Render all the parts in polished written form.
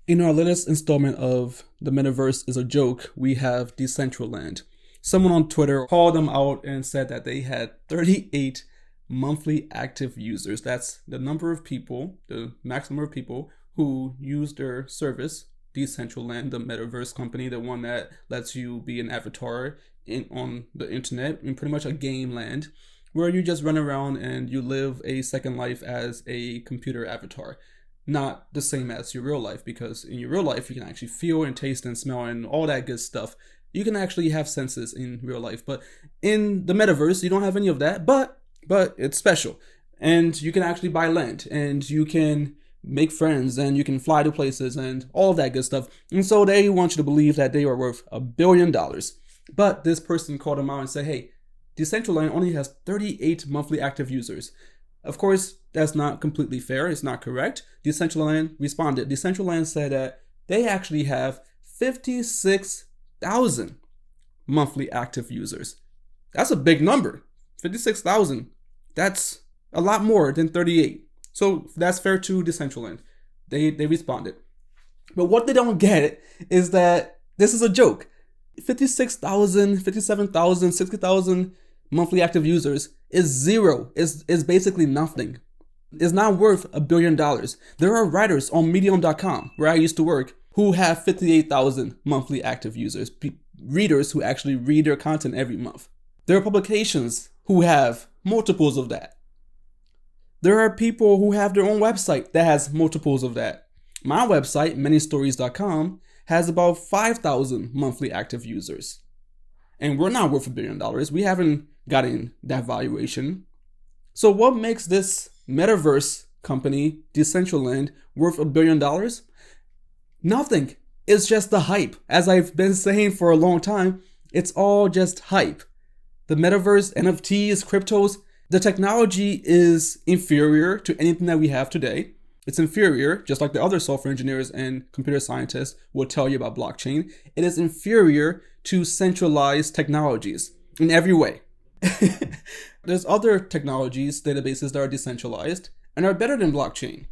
In our latest installment of The Metaverse is a Joke, we have Decentraland. Someone on Twitter called them out and said that they had 38 monthly active users. That's the number of people, the maximum of people who use their service, Decentraland, the Metaverse company, the one that lets you be an avatar on the internet, in pretty much a game land, where you just run around and you live a second life as a computer avatar. Not the same as your real life, because in your real life you can actually feel and taste and smell and all that good stuff. You can actually have senses in real life, but in the metaverse you don't have any of that, but it's special. And you can actually buy land, and you can make friends, and you can fly to places and all of that good stuff. And so they want you to believe that they are worth $1 billion. But this person called them out and said, hey, Decentraland only has 38 monthly active users. Of course, that's not completely fair. It's not correct. Decentraland responded. Decentraland said that they actually have 56,000 monthly active users. That's a big number. 56,000. That's a lot more than 38. So that's fair to Decentraland. They responded. But what they don't get is that this is a joke. 56,000, 57,000, 60,000 monthly active users is zero, is basically nothing. It's not worth $1 billion. There are writers on medium.com, where I used to work, who have 58,000 monthly active users, readers who actually read their content every month. There are publications who have multiples of that. There are people who have their own website that has multiples of that. My website, manystories.com, has about 5,000 monthly active users. And we're not worth $1 billion. We haven't gotten that valuation. So what makes this metaverse company, Decentraland, worth $1 billion? Nothing. It's just the hype. As I've been saying for a long time, it's all just hype. The metaverse, NFTs, cryptos, the technology is inferior to anything that we have today. It's inferior, just like the other software engineers and computer scientists will tell you about blockchain. It is inferior to centralized technologies in every way. There's other technologies, databases that are decentralized and are better than blockchain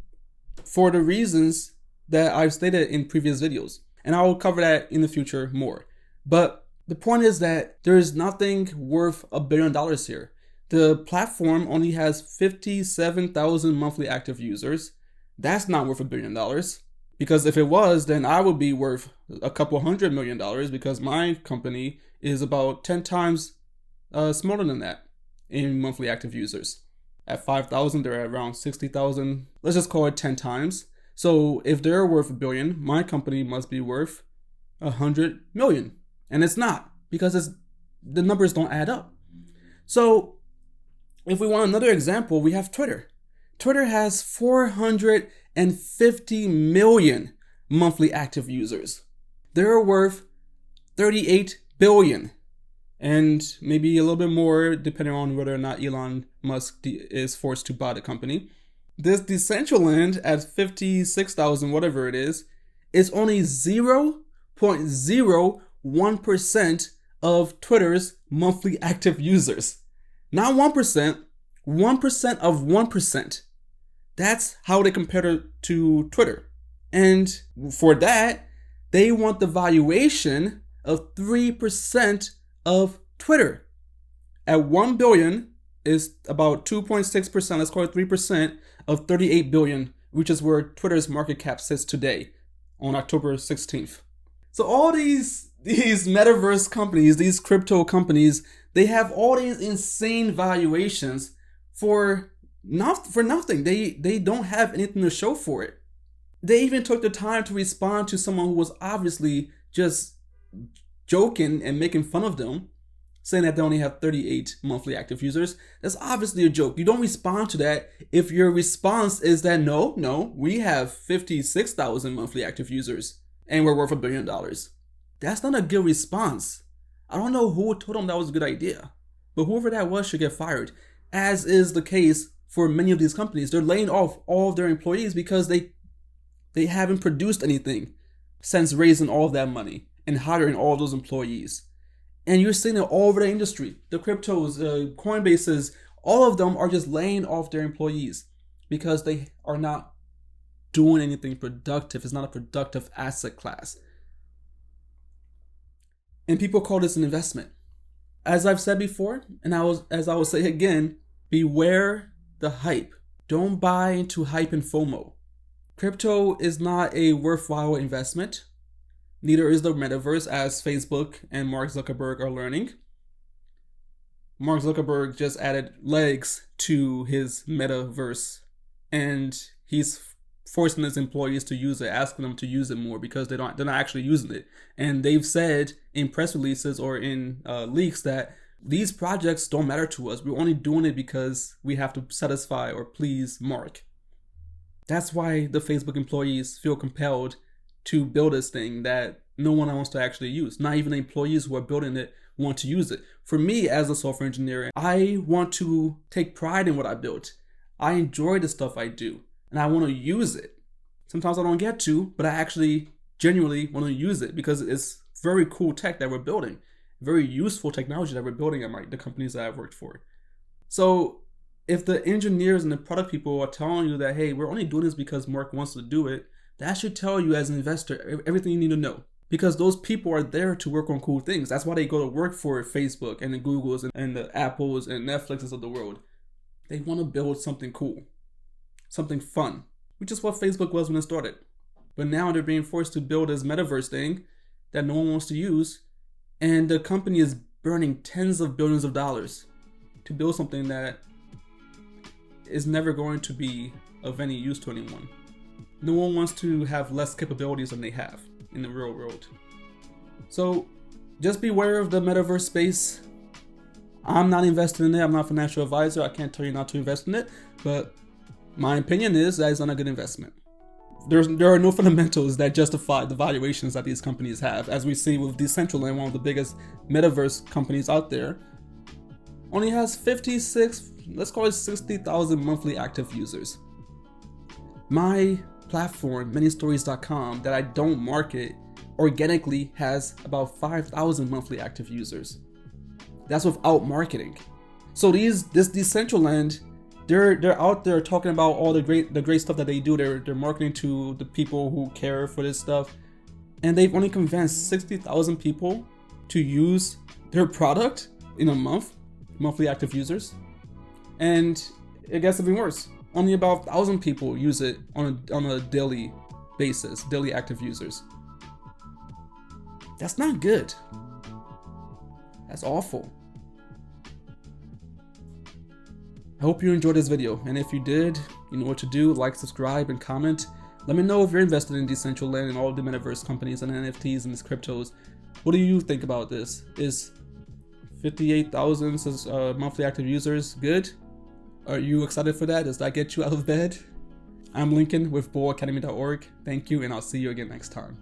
for the reasons that I've stated in previous videos. And I will cover that in the future more. But the point is that there is nothing worth $1 billion here. The platform only has 57,000 monthly active users. That's not worth $1 billion, because if it was, then I would be worth a couple $100 million, because my company is about 10 times smaller than that in monthly active users. At 5,000, they're at around 60,000. Let's just call it 10 times. So if they're worth $1 billion, my company must be worth 100 million. And it's not, because the numbers don't add up. So if we want another example, we have Twitter. Twitter has 450 million monthly active users. They're worth 38 billion. And maybe a little bit more depending on whether or not Elon Musk is forced to buy the company. This Decentraland at 56,000, whatever it is only 0.01% of Twitter's monthly active users. Not 1%, 1% of 1%. That's how they compare to Twitter. And for that, they want the valuation of 3% of Twitter. At 1 billion is about 2.6%, let's call it 3% of 38 billion, which is where Twitter's market cap sits today on October 16th. So all these metaverse companies, these crypto companies, they have all these insane valuations for nothing. They don't have anything to show for it. They even took the time to respond to someone who was obviously just joking and making fun of them, saying that they only have 38 monthly active users. That's obviously a joke. You don't respond to that if your response is that no, we have 56,000 monthly active users and we're worth $1 billion. That's not a good response. I don't know who told them that was a good idea, but whoever that was should get fired, as is the case for many of these companies. They're laying off all of their employees because they haven't produced anything since raising all of that money and hiring all of those employees. And you're seeing it all over the industry. The cryptos, Coinbases, all of them are just laying off their employees because they are not doing anything productive. It's not a productive asset class. And people call this an investment. As I've said before, and as I will say again, beware the hype. Don't buy into hype and FOMO. Crypto is not a worthwhile investment. Neither is the metaverse, as Facebook and Mark Zuckerberg are learning. Mark Zuckerberg just added legs to his metaverse, and he's forcing his employees to use it, asking them to use it more because they're not actually using it. And they've said in press releases or in leaks that these projects don't matter to us. We're only doing it because we have to satisfy or please Mark. That's why the Facebook employees feel compelled to build this thing that no one wants to actually use. Not even the employees who are building it want to use it. For me, as a software engineer, I want to take pride in what I built. I enjoy the stuff I do, and I want to use it. Sometimes I don't get to, but I actually genuinely want to use it because it's very cool tech that we're building. Very useful technology that we're building at the companies that I've worked for. So if the engineers and the product people are telling you that, hey, we're only doing this because Mark wants to do it, that should tell you as an investor everything you need to know. Because those people are there to work on cool things. That's why they go to work for Facebook and the Googles and the Apples and Netflixes of the world. They want to build something cool, something fun, which is what Facebook was when it started. But now they're being forced to build this metaverse thing that no one wants to use. And the company is burning tens of billions of dollars to build something that is never going to be of any use to anyone. No one wants to have less capabilities than they have in the real world. So just beware of the metaverse space. I'm not invested in it. I'm not a financial advisor. I can't tell you not to invest in it, but my opinion is that it's not a good investment. There are no fundamentals that justify the valuations that these companies have. As we see with Decentraland, one of the biggest metaverse companies out there, only has 56, let's call it 60,000 monthly active users. My platform, manystories.com, that I don't market organically, has about 5,000 monthly active users. That's without marketing. So this Decentraland, they're out there talking about all the great stuff that they do. They're marketing to the people who care for this stuff, and they've only convinced 60,000 people to use their product in a month, monthly active users. And it gets even worse. Only about 1,000 people use it on a daily basis, daily active users. That's not good. That's awful. I hope you enjoyed this video, and if you did, you know what to do. Like, subscribe, and comment. Let me know if you're invested in Decentraland and all of the metaverse companies and NFTs and these cryptos. What do you think about this? Is 58,000 monthly active users good? Are you excited for that? Does that get you out of bed? I'm Lincoln with bullacademy.org. Thank you, and I'll see you again next time.